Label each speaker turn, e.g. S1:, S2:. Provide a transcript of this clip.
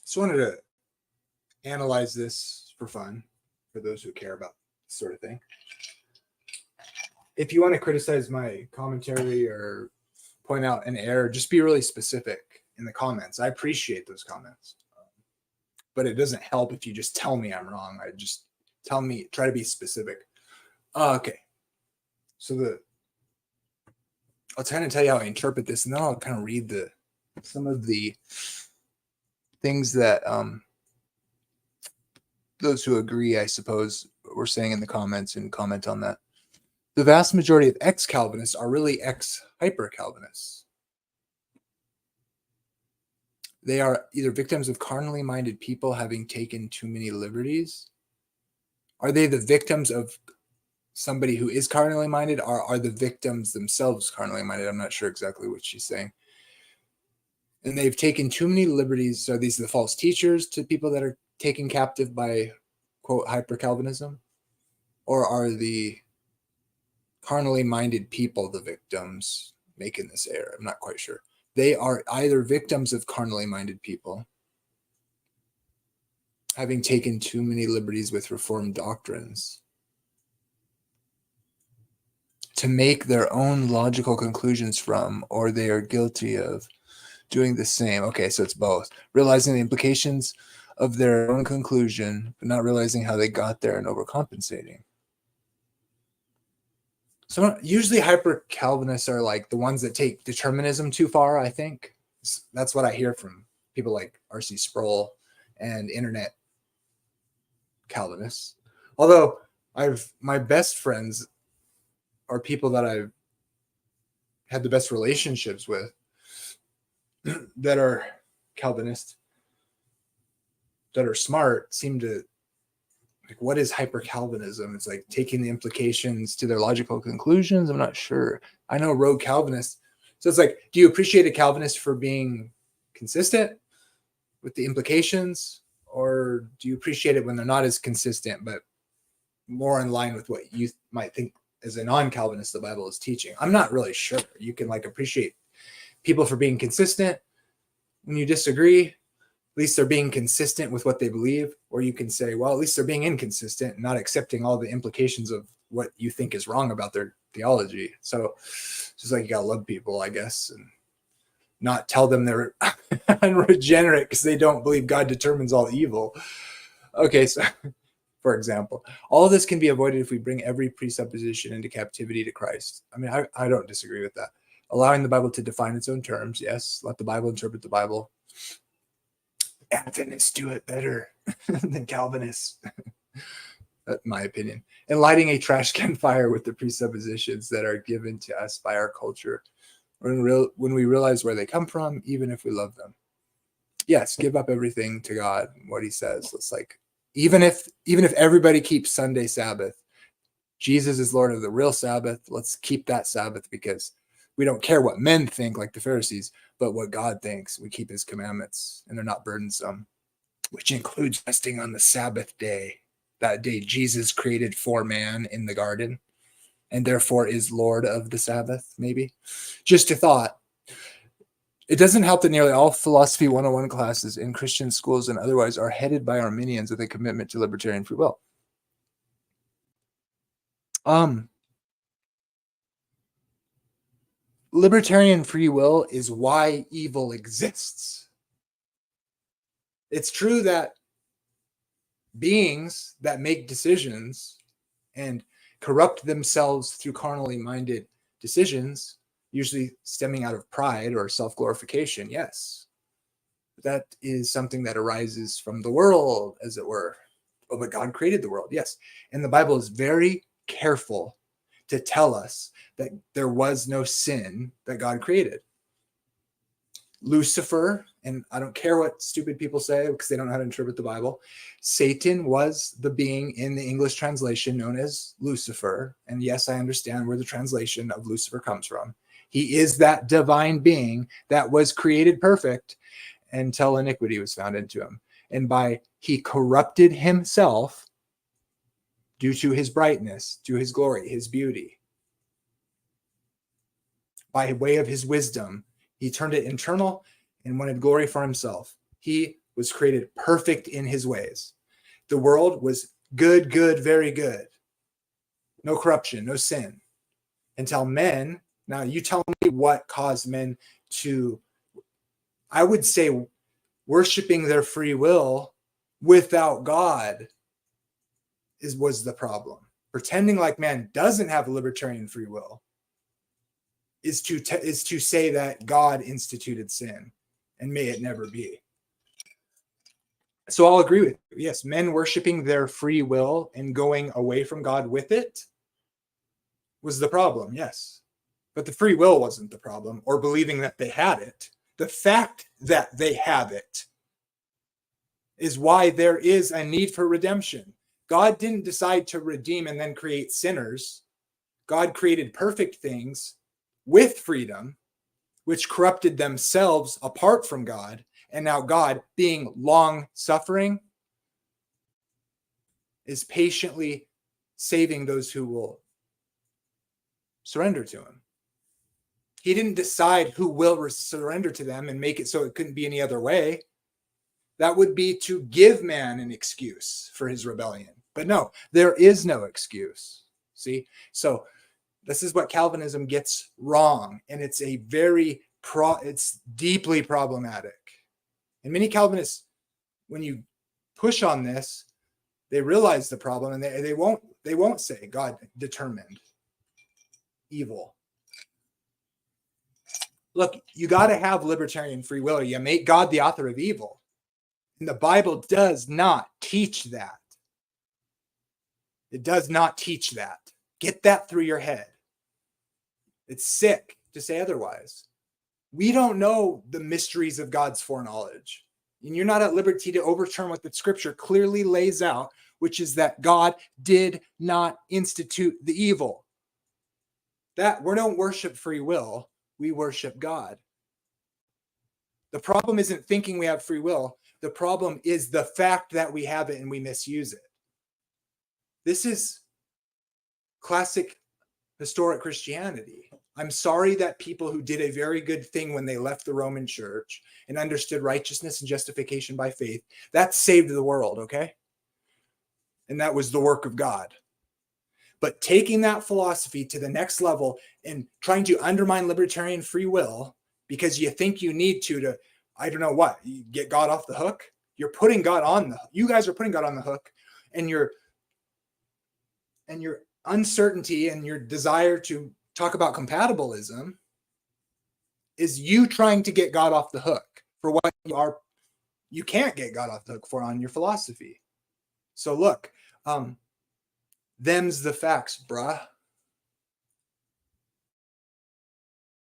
S1: Just wanted to analyze this for fun, for those who care about this sort of thing. If you want to criticize my commentary or point out an error, just be really specific in the comments. I appreciate those comments. But it doesn't help if you just tell me I'm wrong. I just try to be specific. Okay. So I'll kind of tell you how I interpret this, and then I'll kind of read some of the things that those who agree, I suppose, were saying in the comments and comment on that. The vast majority of ex-Calvinists are really ex-hyper-Calvinists. They are either victims of carnally minded people having taken too many liberties. Are they the victims of somebody who is carnally minded, or are the victims themselves carnally minded? I'm not sure exactly what she's saying. And they've taken too many liberties. So these are the false teachers to people that are taken captive by, quote, hyper-Calvinism? Or are the carnally minded people the victims making this error? I'm not quite sure. They are either victims of carnally minded people having taken too many liberties with Reformed doctrines to make their own logical conclusions from, or they are guilty of doing the same. Okay, so it's both. Realizing the implications of their own conclusion, but not realizing how they got there and overcompensating. So usually hyper-Calvinists are like the ones that take determinism too far, I think. That's what I hear from people like R.C. Sproul and internet Calvinists. Although my best friends are people that I've had the best relationships with that are Calvinist, that are smart, seem to, like, what is hyper-Calvinism? It's like taking the implications to their logical conclusions. I'm not sure. I know rogue Calvinists. So it's like, do you appreciate a Calvinist for being consistent with the implications? Or do you appreciate it when they're not as consistent, but more in line with what you might think as a non-Calvinist the Bible is teaching? I'm not really sure. You can like appreciate people for being consistent when you disagree. At least they're being consistent with what they believe. Or you can say, well, at least they're being inconsistent and not accepting all the implications of what you think is wrong about their theology. So it's just like you gotta love people, I guess, and not tell them they're unregenerate because they don't believe God determines all evil. Okay, so for example, all of this can be avoided if we bring every presupposition into captivity to Christ. I mean, I don't disagree with that. Allowing the Bible to define its own terms, yes. Let the Bible interpret the Bible. Adventists do it better than Calvinists, that's my opinion. And lighting a trash can fire with the presuppositions that are given to us by our culture, when we realize where they come from, even if we love them. Yes, give up everything to God, what he says. Let's like, even if everybody keeps Sunday Sabbath, Jesus is Lord of the real Sabbath. Let's keep that Sabbath because we don't care what men think like the Pharisees, but what God thinks. We keep his commandments and they're not burdensome, which includes resting on the Sabbath day, that day Jesus created for man in the garden and therefore is Lord of the Sabbath, maybe. Just a thought. It doesn't help that nearly all Philosophy 101 classes in Christian schools and otherwise are headed by Arminians with a commitment to libertarian free will. Libertarian free will is why evil exists. It's true that beings that make decisions and corrupt themselves through carnally minded decisions, usually stemming out of pride or self-glorification, yes. That is something that arises from the world, as it were. Oh, but God created the world, yes. And the Bible is very careful to tell us that there was no sin that God created. Lucifer, and I don't care what stupid people say because they don't know how to interpret the Bible, Satan was the being in the English translation known as Lucifer. And yes, I understand where the translation of Lucifer comes from. He is that divine being that was created perfect until iniquity was found into him. And he corrupted himself due to his brightness, to his glory, his beauty. By way of his wisdom, he turned it internal and wanted glory for himself. He was created perfect in his ways. The world was good, very good. No corruption, no sin. Until men, now you tell me what caused men to, I would say, worshiping their free will without God was the problem. Pretending like man doesn't have libertarian free will is to say that God instituted sin, and may it never be. So I'll agree with you. Yes, men worshiping their free will and going away from God with it was the problem, yes. But the free will wasn't the problem, or believing that they had it. The fact that they have it is why there is a need for redemption. God didn't decide to redeem and then create sinners. God created perfect things with freedom, which corrupted themselves apart from God. And now God, being long-suffering, is patiently saving those who will surrender to him. He didn't decide who will surrender to them and make it so it couldn't be any other way. That would be to give man an excuse for his rebellion. But no, there is no excuse. See? So this is what Calvinism gets wrong. And it's a it's deeply problematic. And many Calvinists, when you push on this, they realize the problem, and they won't say God determined evil. Look, you got to have libertarian free will, or you make God the author of evil. And the Bible does not teach that. It does not teach that. Get that through your head. It's sick to say otherwise. We don't know the mysteries of God's foreknowledge. And you're not at liberty to overturn what the scripture clearly lays out, which is that God did not institute the evil. That we don't worship free will, we worship God. The problem isn't thinking we have free will. The problem is the fact that we have it and we misuse it. This is classic historic Christianity. I'm sorry that people who did a very good thing when they left the Roman Church and understood righteousness and justification by faith, that saved the world, okay? And that was the work of God. But taking that philosophy to the next level and trying to undermine libertarian free will because you think you need to I don't know what, you get God off the hook. You're putting God on the hook. You guys are putting God on the hook, and your uncertainty and your desire to talk about compatibilism is you trying to get God off the hook for what you can't get God off the hook for on your philosophy. So look, them's the facts, bruh.